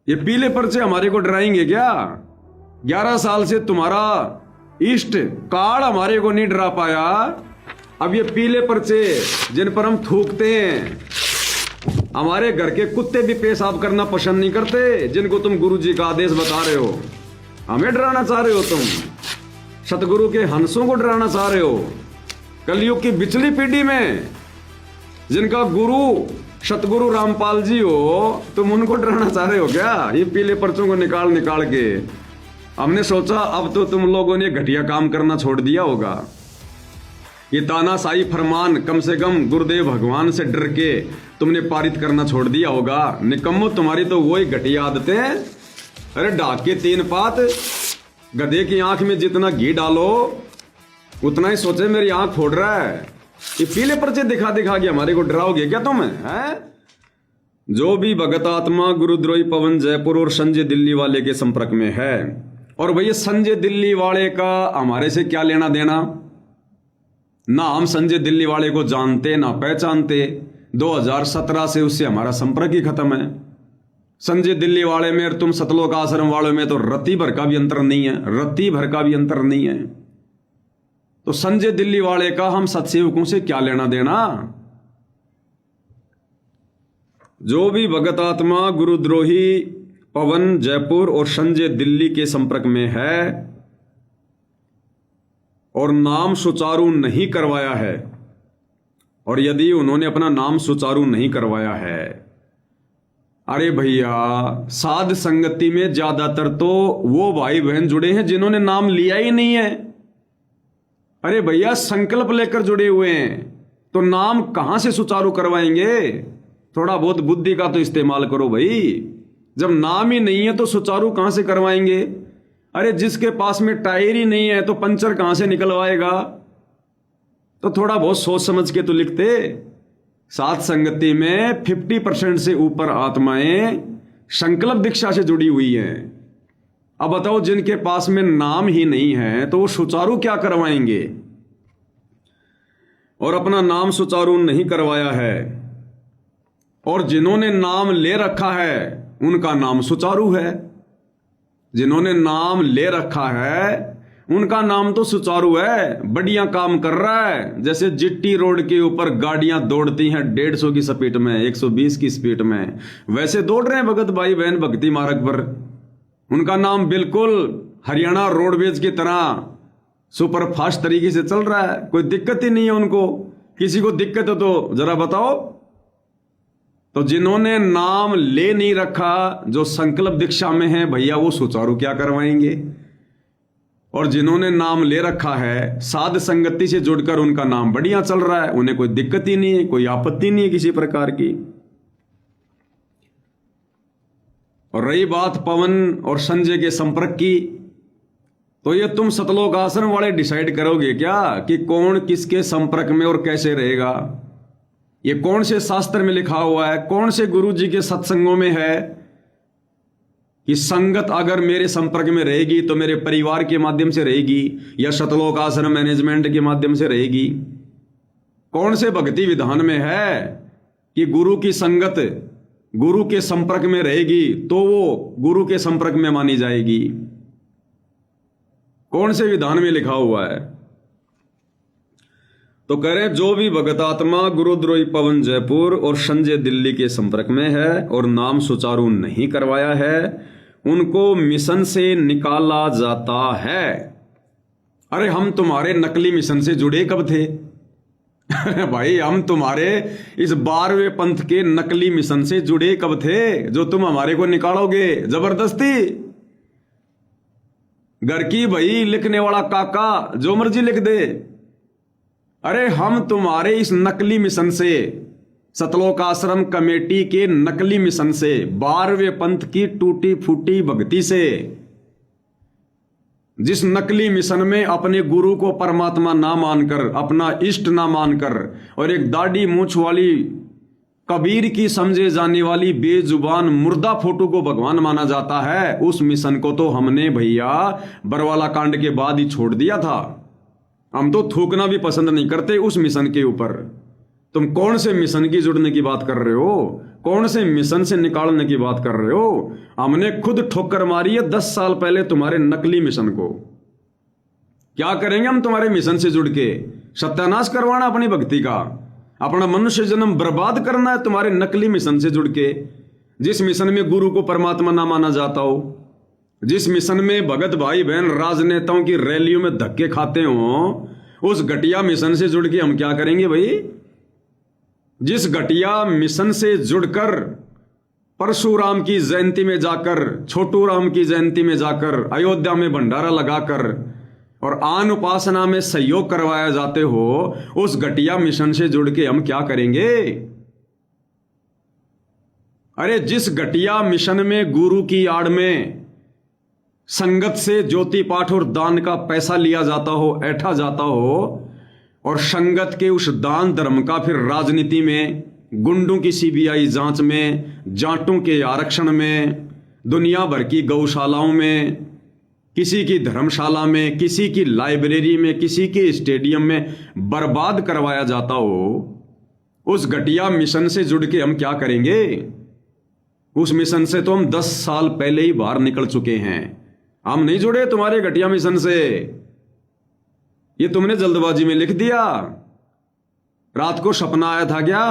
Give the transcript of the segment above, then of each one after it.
ये पीले पर्चे हमारे को डराएंगे क्या? 11 साल से तुम्हारा इष्ट काल हमारे को नहीं डरा पाया। अब ये पीले पर्चे जिन पर हम थूकते हैं, हमारे घर के कुत्ते भी पेशाब करना पसंद नहीं करते, जिनको तुम गुरु जी का आदेश बता रहे हो, हमें डराना चाह रहे हो तुम। सतगुरु के हंसों को डराना चाह रहे हो। कलयुग की बिचली पीढ़ी में जिनका गुरु सतगुरु रामपाल जी हो, तुम उनको डराना चाह रहे हो क्या? ये पीले पर्चों को निकाल निकाल के हमने सोचा अब तो तुम लोगों ने घटिया काम करना छोड़ दिया होगा। ये तानाशाही फरमान कम से कम गुरुदेव भगवान से डर के तुमने पारित करना छोड़ दिया होगा। निकम्मो, तुम्हारी तो वही घटिया आदतें। अरे डाक के 3 पात, गधे की आंख में जितना घी डालो उतना ही सोचे मेरी आंख फोड़ रहा है। ये पीले पर्चे दिखा दिखा के हमारे को डराओगे क्या तुम? हैं? जो भी भगत आत्मा गुरुद्रोही पवन जयपुर और संजय दिल्ली वाले के संपर्क में है, और भैया संजय दिल्ली वाले का हमारे से क्या लेना देना? ना हम संजय दिल्ली वाले को जानते ना पहचानते। 2017 से उससे हमारा संपर्क ही खत्म है। संजय दिल्ली वाले में और तुम सतलोक आश्रम वालों में तो रत्ती भर का भी अंतर नहीं है, रत्ती भर का भी अंतर नहीं है। तो संजय दिल्ली वाले का हम सत्सेवकों से क्या लेना देना? जो भी भगत आत्मा गुरुद्रोही पवन जयपुर और संजय दिल्ली के संपर्क में है और नाम सुचारू नहीं करवाया है, और यदि उन्होंने अपना नाम सुचारू नहीं करवाया है, अरे भैया साध संगति में ज्यादातर तो वो भाई बहन जुड़े हैं जिन्होंने नाम लिया ही नहीं है। अरे भैया संकल्प लेकर जुड़े हुए हैं, तो नाम कहां से सुचारू करवाएंगे? थोड़ा बहुत बुद्धि का तो इस्तेमाल करो भाई। जब नाम ही नहीं है तो सुचारू कहां से करवाएंगे? अरे जिसके पास में टायर ही नहीं है तो पंचर कहां से निकलवाएगा? तो थोड़ा बहुत सोच समझ के तो लिखते। साथ संगति में 50% से ऊपर आत्माएं संकल्प दीक्षा से जुड़ी हुई हैं। अब बताओ, जिनके पास में नाम ही नहीं है तो वो सुचारू क्या करवाएंगे? और अपना नाम सुचारू नहीं करवाया है, और जिन्होंने नाम ले रखा है उनका नाम सुचारू है। जिन्होंने नाम ले रखा है उनका नाम तो सुचारू है, बढ़िया काम कर रहा है। जैसे जिट्टी रोड के ऊपर गाड़ियां दौड़ती हैं 150 की स्पीड में, 120 की स्पीड में, वैसे दौड़ रहे हैं भगत भाई बहन भक्ति मार्ग पर। उनका नाम बिल्कुल हरियाणा रोडवेज की तरह सुपर फास्ट तरीके से चल रहा है, कोई दिक्कत ही नहीं है उनको। किसी को दिक्कत हो तो जरा बताओ। तो जिन्होंने नाम ले नहीं रखा, जो संकल्प दीक्षा में है भैया, वो सुचारू क्या करवाएंगे? और जिन्होंने नाम ले रखा है साध संगति से जुड़कर उनका नाम बढ़िया चल रहा है, उन्हें कोई दिक्कत ही नहीं है, कोई आपत्ति नहीं है किसी प्रकार की। और रही बात पवन और संजय के संपर्क की, तो ये तुम सतलोक आश्रम वाले डिसाइड करोगे क्या कि कौन किसके संपर्क में और कैसे रहेगा? ये कौन से शास्त्र में लिखा हुआ है, कौन से गुरु जी के सत्संगों में है कि संगत अगर मेरे संपर्क में रहेगी तो मेरे परिवार के माध्यम से रहेगी या सतलोक आश्रम मैनेजमेंट के माध्यम से रहेगी? कौन से भक्ति विधान में है कि गुरु की संगत गुरु के संपर्क में रहेगी तो वो गुरु के संपर्क में मानी जाएगी? कौन से विधान में लिखा हुआ है? तो कह रहे जो भी भगत आत्मा गुरुद्रोही पवन जयपुर और संजय दिल्ली के संपर्क में है और नाम सुचारू नहीं करवाया है, उनको मिशन से निकाला जाता है। अरे हम तुम्हारे नकली मिशन से जुड़े कब थे? भाई हम तुम्हारे इस 12वें पंथ के नकली मिशन से जुड़े कब थे, जो तुम हमारे को निकालोगे जबरदस्ती? घर की भाई लिखने वाला काका जो मर्जी लिख दे। अरे हम तुम्हारे इस नकली मिशन से, सतलोक आश्रम कमेटी के नकली मिशन से, 12वें पंथ की टूटी फूटी भक्ति से, जिस नकली मिशन में अपने गुरु को परमात्मा ना मानकर, अपना इष्ट ना मानकर, और एक दाढ़ी मूंछ वाली कबीर की समझे जाने वाली बेजुबान मुर्दा फोटो को भगवान माना जाता है, उस मिशन को तो हमने भैया बरवाला कांड के बाद ही छोड़ दिया था। हम तो थूकना भी पसंद नहीं करते उस मिशन के ऊपर। तुम कौन से मिशन की जुड़ने की बात कर रहे हो? कौन से मिशन से निकालने की बात कर रहे हो? हमने खुद ठोकर मारी है 10 साल पहले तुम्हारे नकली मिशन को। क्या करेंगे हम तुम्हारे मिशन से जुड़ के? सत्यानाश करवाना अपनी भक्ति का, अपना मनुष्य जन्म बर्बाद करना है तुम्हारे नकली मिशन से जुड़ के। जिस मिशन में गुरु को परमात्मा ना माना जाता हो, जिस मिशन में भगत भाई बहन राजनेताओं की रैलियों में धक्के खाते हो, उस घटिया मिशन से जुड़ के हम क्या करेंगे भाई? जिस घटिया मिशन से जुड़कर परशुराम की जयंती में जाकर, छोटू राम की जयंती में जाकर, अयोध्या में भंडारा लगाकर और आन उपासना में सहयोग करवाया जाते हो, उस घटिया मिशन से जुड़ के हम क्या करेंगे? अरे जिस घटिया मिशन में गुरु की आड़ में संगत से ज्योति पाठ और दान का पैसा लिया जाता हो, ऐठा जाता हो, और संगत के उस दान धर्म का फिर राजनीति में, गुंडों की सीबीआई जांच में, जाटों के आरक्षण में, दुनिया भर की गौशालाओं में, किसी की धर्मशाला में, किसी की लाइब्रेरी में, किसी के स्टेडियम में बर्बाद करवाया जाता हो, उस घटिया मिशन से जुड़ के हम क्या करेंगे? उस मिशन से तो हम 10 साल पहले ही बाहर निकल चुके हैं। हम नहीं जुड़े तुम्हारे घटिया मिशन से। ये तुमने जल्दबाजी में लिख दिया। रात को सपना आया था क्या?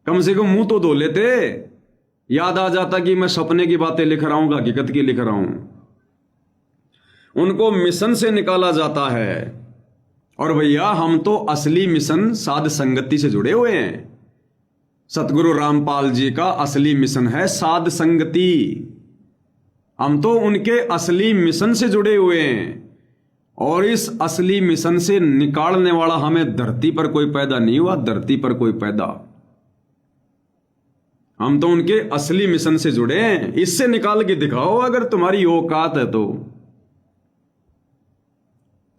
कम से कम मुंह तो धो लेते, याद आ जाता कि मैं सपने की बातें लिख रहा हूं, हकीकत की लिख रहा हूं। उनको मिशन से निकाला जाता है, और भैया हम तो असली मिशन साध संगति से जुड़े हुए हैं। सतगुरु रामपाल जी का असली मिशन है साध संगति। हम तो उनके असली मिशन से जुड़े हुए हैं, और इस असली मिशन से निकालने वाला हमें धरती पर कोई पैदा नहीं हुआ, धरती पर कोई पैदा। हम तो उनके असली मिशन से जुड़े हैं। इससे निकाल के दिखाओ अगर तुम्हारी औकात है तो।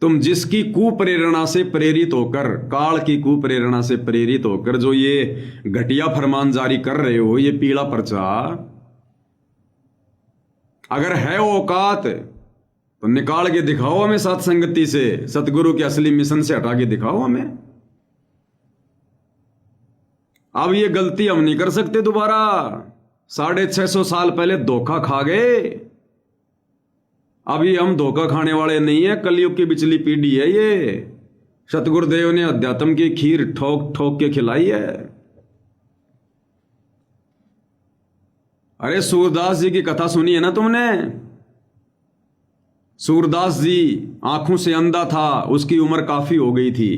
तुम जिसकी कुप्रेरणा से प्रेरित होकर, काल की कुप्रेरणा से प्रेरित होकर जो ये घटिया फरमान जारी कर रहे हो, ये पीला पर्चा, अगर है औकात तो निकाल के दिखाओ हमें साथ संगति से, सतगुरु के असली मिशन से हटा के दिखाओ हमें। अब ये गलती हम नहीं कर सकते दोबारा। 650 साल पहले धोखा खा गए, अभी हम धोखा खाने वाले नहीं है। कलयुग की बिचली पीढ़ी है ये। सतगुरुदेव ने अध्यात्म की खीर ठोक ठोक के खिलाई है। अरे सूरदास जी की कथा सुनी है ना तुमने? सूरदास जी आंखों से अंधा था, उसकी उम्र काफी हो गई थी,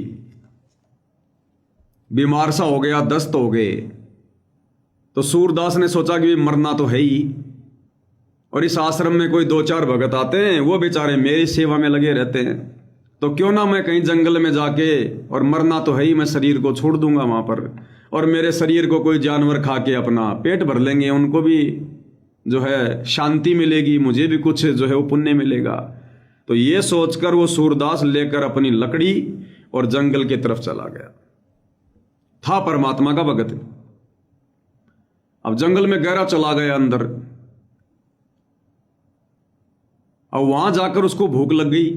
बीमार सा हो गया, दस्त हो गए। तो सूरदास ने सोचा कि मरना तो है ही, और इस आश्रम में कोई 2-4 भगत आते हैं, वो बेचारे मेरी सेवा में लगे रहते हैं, तो क्यों ना मैं कहीं जंगल में जाके, और मरना तो है ही, मैं शरीर को छोड़ दूंगा वहां पर, और मेरे शरीर को कोई जानवर खा के अपना पेट भर लेंगे, उनको भी जो है शांति मिलेगी, मुझे भी कुछ जो है वो पुण्य मिलेगा। तो ये सोचकर वो सूरदास लेकर अपनी लकड़ी और जंगल की तरफ चला गया। था परमात्मा का भगत। अब जंगल में गहरा चला गया अंदर। अब वहां जाकर उसको भूख लग गई,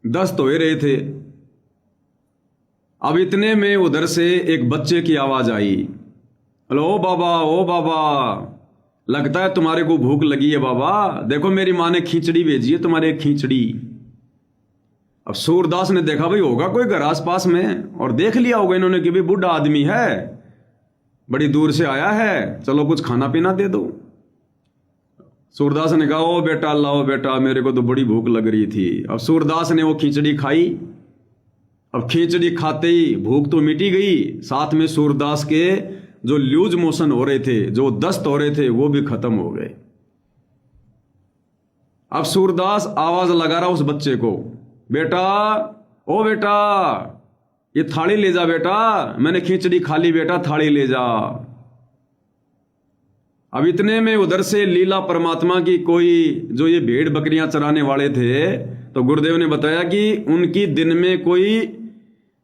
दस्त हो रहे थे। अब इतने में उधर से एक बच्चे की आवाज आई, हेलो ओ बाबा, ओ बाबा, लगता है तुम्हारे को भूख लगी है बाबा, देखो मेरी माँ ने खिचड़ी भेजी है, तुम्हारे खिचड़ी। अब सूरदास ने देखा भाई होगा कोई घर आस पास में, और देख लिया होगा इन्होंने कि भाई बूढ़ा आदमी है, बड़ी दूर से आया है, चलो कुछ खाना पीना दे दो। सूरदास ने कहा ओ बेटा, लाओ बेटा, मेरे को तो बड़ी भूख लग रही थी। अब सूरदास ने वो खिचड़ी खाई। अब खिचड़ी खाते ही भूख तो मिटी गई, साथ में सूरदास के जो लूज मोशन हो रहे थे, जो दस्त हो रहे थे, वो भी खत्म हो गए। अब सूरदास आवाज लगा रहा उस बच्चे को, बेटा, ओ बेटा, ये थाली ले जा बेटा, मैंने खिचड़ी खा ली बेटा, थाली ले जा। अब इतने में उधर से लीला परमात्मा की कोई जो ये भेड़ बकरियां चराने वाले थे, तो गुरुदेव ने बताया कि उनकी दिन में कोई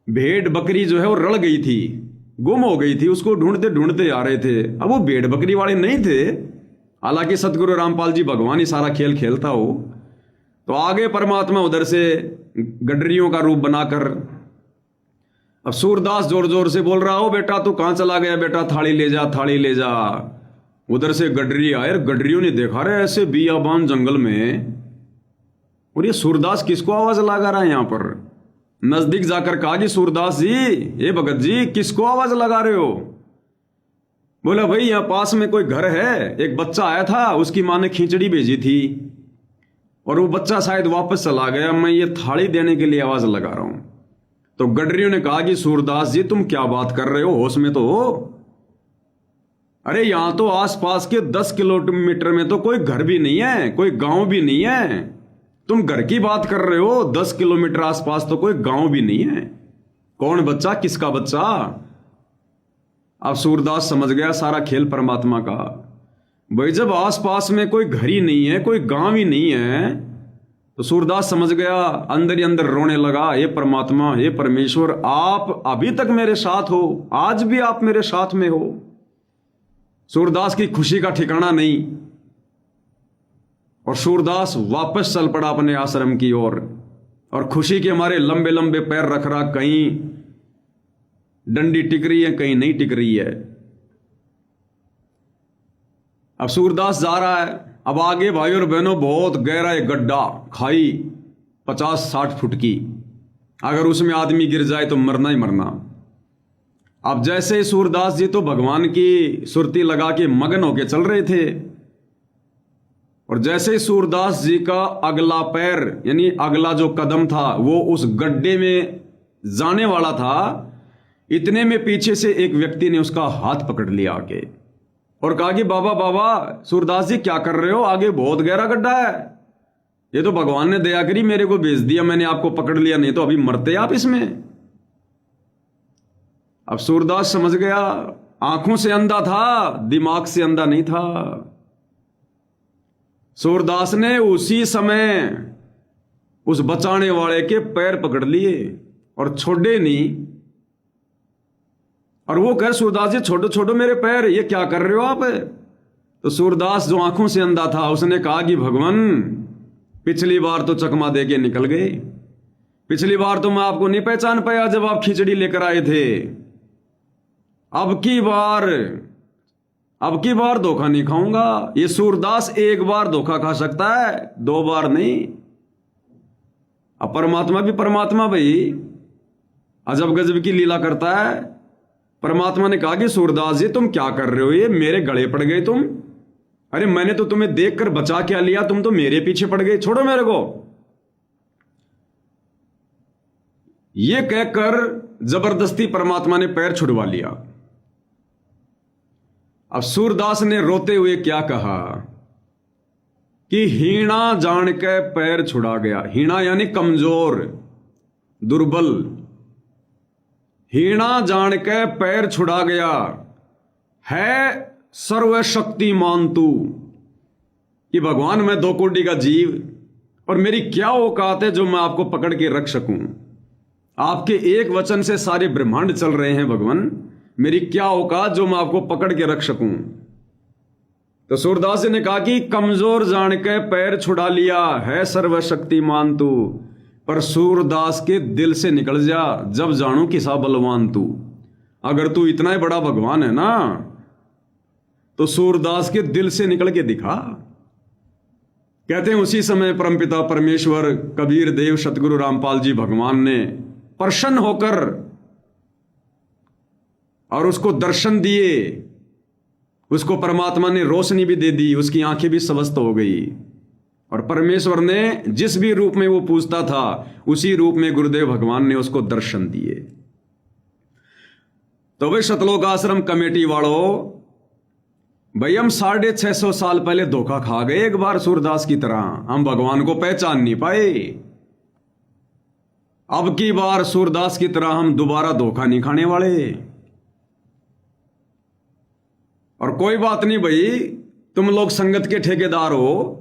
भेड़ बकरी जो है वो रड़ गई थी, गुम हो गई थी, उसको ढूंढते ढूंढते आ रहे थे। अब वो भेड़ बकरी वाले नहीं थे, हालांकि सतगुरु रामपाल जी भगवान ही सारा खेल खेलता हो। तो आगे परमात्मा उधर से गडरियों का रूप बनाकर अब सूरदास जोर जोर से बोल रहा हो, बेटा तू कहां चला गया बेटा, थाली ले जा थाली ले जा। उधर से गडरी आए, गडरियों ने देखा रहे ऐसे बियाबान जंगल में, और ये सूरदास किसको आवाज लगा रहा है यहां पर। नजदीक जाकर कहा कि सूरदास जी, ये भगत जी किसको आवाज लगा रहे हो। बोला भाई यहां पास में कोई घर है, एक बच्चा आया था, उसकी माँ ने खिचड़ी भेजी थी और वो बच्चा शायद वापस चला गया, मैं ये थाली देने के लिए आवाज लगा रहा हूं। तो गडरियों ने कहा कि सूरदास जी तुम क्या बात कर रहे हो, होश में तो हो। अरे यहां तो आसपास के 10 किलोमीटर में तो कोई घर भी नहीं है, कोई गांव भी नहीं है। तुम घर की बात कर रहे हो, 10 किलोमीटर आसपास तो कोई गांव भी नहीं है। कौन बच्चा, किसका बच्चा। अब सूरदास समझ गया सारा खेल परमात्मा का। भाई जब आसपास में कोई घर ही नहीं है, कोई गांव ही नहीं है, तो सूरदास समझ गया, अंदर ही अंदर रोने लगा, हे परमात्मा, हे परमेश्वर, आप अभी तक मेरे साथ हो, आज भी आप मेरे साथ में हो। सूरदास की खुशी का ठिकाना नहीं, और सूरदास वापस चल पड़ा अपने आश्रम की ओर, और खुशी के हमारे लंबे लंबे पैर रख रहा, कहीं डंडी टिक रही है, कहीं नहीं टिक रही है। अब सूरदास जा रहा है। अब आगे भाई और बहनों बहुत गहरा एक गड्ढा, खाई 50-60 फुट की, अगर उसमें आदमी गिर जाए तो मरना ही मरना। अब जैसे ही सूरदास जी तो भगवान की सुरती लगा के मगन होके चल रहे थे, और जैसे ही सूरदास जी का अगला पैर यानी अगला जो कदम था वो उस गड्ढे में जाने वाला था, इतने में पीछे से एक व्यक्ति ने उसका हाथ पकड़ लिया आके और कहा कि बाबा बाबा, सूरदास जी क्या कर रहे हो, आगे बहुत गहरा गड्ढा है, ये तो भगवान ने दया करी मेरे को भेज दिया, मैंने आपको पकड़ लिया, नहीं तो अभी मरते आप इसमें। अब सूरदास समझ गया, आंखों से अंधा था, दिमाग से अंधा नहीं था। सूरदास ने उसी समय उस बचाने वाले के पैर पकड़ लिए और छोड़े नहीं। और वो कह, सूरदास जी छोड़ो छोड़ो मेरे पैर, ये क्या कर रहे हो आप। तो सूरदास जो आंखों से अंधा था उसने कहा कि भगवान, पिछली बार तो चकमा दे के निकल गए, पिछली बार तो मैं आपको नहीं पहचान पाया जब आप खिचड़ी लेकर आए थे, अब की बार धोखा नहीं खाऊंगा। ये सूरदास एक बार धोखा खा सकता है, 2 बार नहीं। अब परमात्मा भी परमात्मा भाई, अजब गजब की लीला करता है। परमात्मा ने कहा कि सूरदास जी तुम क्या कर रहे हो, ये मेरे गले पड़ गए तुम, अरे मैंने तो तुम्हें देखकर बचा क्या लिया, तुम तो मेरे पीछे पड़ गए, छोड़ो मेरे को। ये कहकर जबरदस्ती परमात्मा ने पैर छुड़वा लिया। अब सूरदास ने रोते हुए क्या कहा कि हीणा जान के पैर छुड़ा गया। हीणा यानी कमजोर, दुर्बल। हीणा जान के पैर छुड़ा गया है सर्वशक्तिमान तू, कि भगवान मैं 2 कोटि का जीव और मेरी क्या औकात है जो मैं आपको पकड़ के रख सकूं। आपके एक वचन से सारे ब्रह्मांड चल रहे हैं भगवान, मेरी क्या औकात जो मैं आपको पकड़ के रख सकूं। तो सूरदास जी ने कहा कि कमजोर जान के पैर छुड़ा लिया है सर्वशक्तिमान तू, पर सूरदास के दिल से निकल जा जब जानू किसा बलवान तू। अगर तू इतना ही बड़ा भगवान है ना तो सूरदास के दिल से निकल के दिखा। कहते हैं उसी समय परमपिता परमेश्वर कबीर देव सतगुरु रामपाल जी भगवान ने प्रसन्न होकर और उसको दर्शन दिए, उसको परमात्मा ने रोशनी भी दे दी, उसकी आंखें भी स्वस्थ हो गई, और परमेश्वर ने जिस भी रूप में वो पूजता था उसी रूप में गुरुदेव भगवान ने उसको दर्शन दिए। तो भाई सतलोक आश्रम कमेटी वालों, भाई हम 650 साल पहले धोखा खा गए एक बार सूरदास की तरह, हम भगवान को पहचान नहीं पाए। अब की बार सूरदास की तरह हम दोबारा धोखा नहीं खाने वाले। और कोई बात नहीं भाई, तुम लोग संगत के ठेकेदार हो,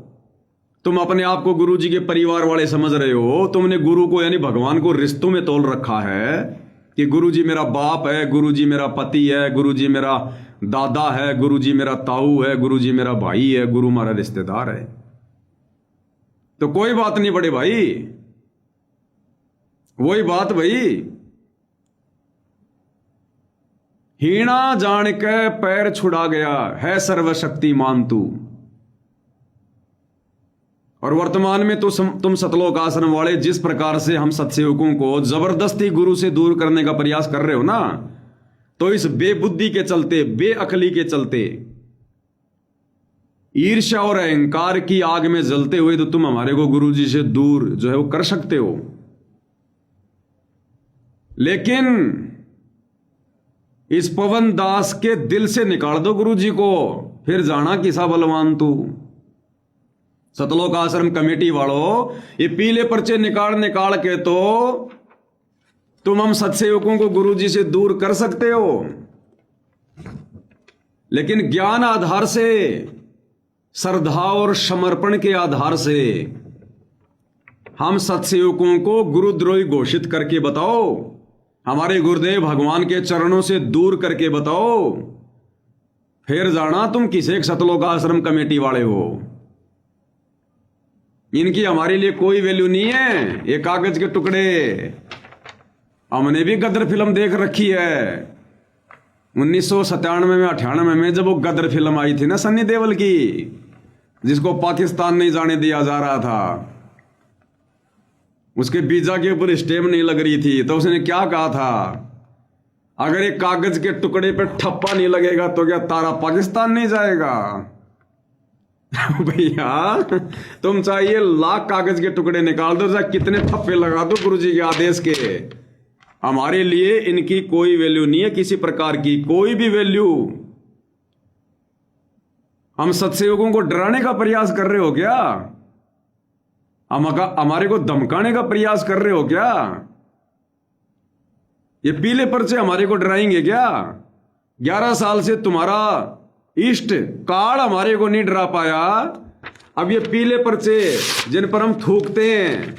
तुम अपने आप को गुरु जी के परिवार वाले समझ रहे हो, तुमने गुरु को यानी भगवान को रिश्तों में तोल रखा है कि गुरु जी मेरा बाप है, गुरु जी मेरा पति है, गुरु जी मेरा दादा है, गुरु जी मेरा ताऊ है, गुरु जी मेरा भाई है, गुरु हमारा रिश्तेदार है। तो कोई बात नहीं बड़े भाई, वही बात भाई, हीणा जान के पैर छुड़ा गया है सर्वशक्तिमान तू। और वर्तमान में तो तुम सतलोक आश्रम वाले जिस प्रकार से हम सत्सेवकों को जबरदस्ती गुरु से दूर करने का प्रयास कर रहे हो ना, तो इस बेबुद्धि के चलते, बेअकली के चलते, ईर्ष्या और अहंकार की आग में जलते हुए तो तुम हमारे को गुरु जी से दूर जो है वो कर सकते हो। लेकिन इस पवन दास के दिल से निकाल दो गुरु जी को, फिर जाना किसा बलवान तू। सतलोक आश्रम कमेटी वालों, ये पीले पर्चे निकाल के तो तुम हम सत्सेवकों को गुरु जी से दूर कर सकते हो, लेकिन ज्ञान आधार से, श्रद्धा और समर्पण के आधार से हम सत्सेवकों को गुरुद्रोही घोषित करके बताओ, हमारे गुरुदेव भगवान के चरणों से दूर करके बताओ, फिर जाना तुम किसे सतलोक आश्रम कमेटी वाले हो। इनकी हमारे लिए कोई वैल्यू नहीं है। ये कागज के टुकड़े, हमने भी गदर फिल्म देख रखी है 1997 में 98 में, जब वो गदर फिल्म आई थी ना सन्नी देओल की, जिसको पाकिस्तान नहीं जाने दिया जा रहा था, उसके वीजा के ऊपर स्टैम्प नहीं लग रही थी, तो उसने क्या कहा था, अगर एक कागज के टुकड़े पे ठप्पा नहीं लगेगा तो क्या तारा पाकिस्तान नहीं जाएगा। भैया तुम चाहिए लाख कागज के टुकड़े निकाल दो, चाहे कितने ठप्पे लगा दो गुरु जी के आदेश के, हमारे लिए इनकी कोई वैल्यू नहीं है, किसी प्रकार की कोई भी वैल्यू। हम सत्सेवकों को डराने का प्रयास कर रहे हो क्या? हमारे को धमकाने का प्रयास कर रहे हो क्या? ये पीले पर्चे हमारे को डराएंगे क्या? 11 साल से तुम्हारा इष्ट काल हमारे को नहीं डरा पाया, अब ये पीले पर्चे जिन पर हम थूकते हैं,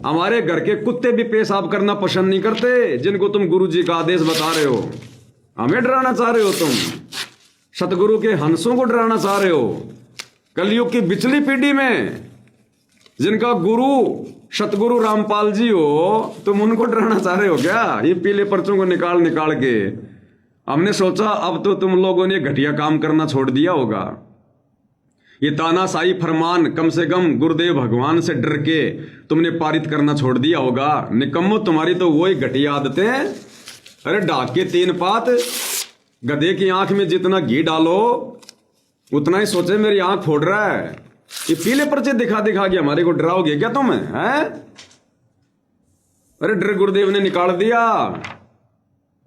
हमारे घर के कुत्ते भी पेशाब करना पसंद नहीं करते, जिनको तुम गुरु जी का आदेश बता रहे हो, हमें डराना चाह रहे हो तुम। सतगुरु के हंसों को डराना चाह रहे हो। कलयुग की बिचली पीढ़ी में जिनका गुरु सतगुरु रामपाल जी हो, तुम उनको डराना चाह रहे हो क्या? ये पीले पर्चों को निकाल के हमने सोचा अब तो तुम लोगों ने घटिया काम करना छोड़ दिया होगा। ये तानाशाही फरमान कम से कम गुरुदेव भगवान से डर के तुमने पारित करना छोड़ दिया होगा। निकम्मो, तुम्हारी तो वही घटिया आदतें। अरे ढाक के 3 पात, गधे की आंख में जितना घी डालो उतना ही सोचे मेरी आंख फोड़ रहा है। ये पीले पर्चे दिखा के हमारे को डराओगे क्या तुम? हैं? अरे डर गुरुदेव ने निकाल दिया।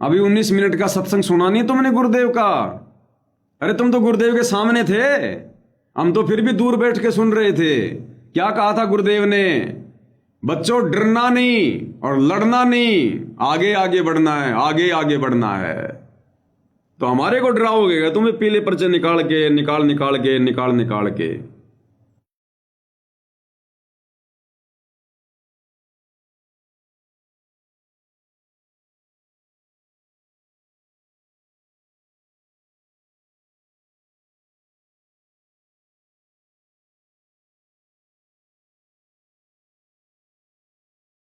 अभी 19 मिनट का सत्संग सुना नहीं तुमने गुरुदेव का? अरे तुम तो गुरुदेव के सामने थे, हम तो फिर भी दूर बैठ के सुन रहे थे। क्या कहा था गुरुदेव ने? बच्चों डरना नहीं और लड़ना नहीं, आगे आगे बढ़ना है, आगे आगे बढ़ना है। तो हमारे को डराओगे? तुम्हें पीले पर्चे निकाल के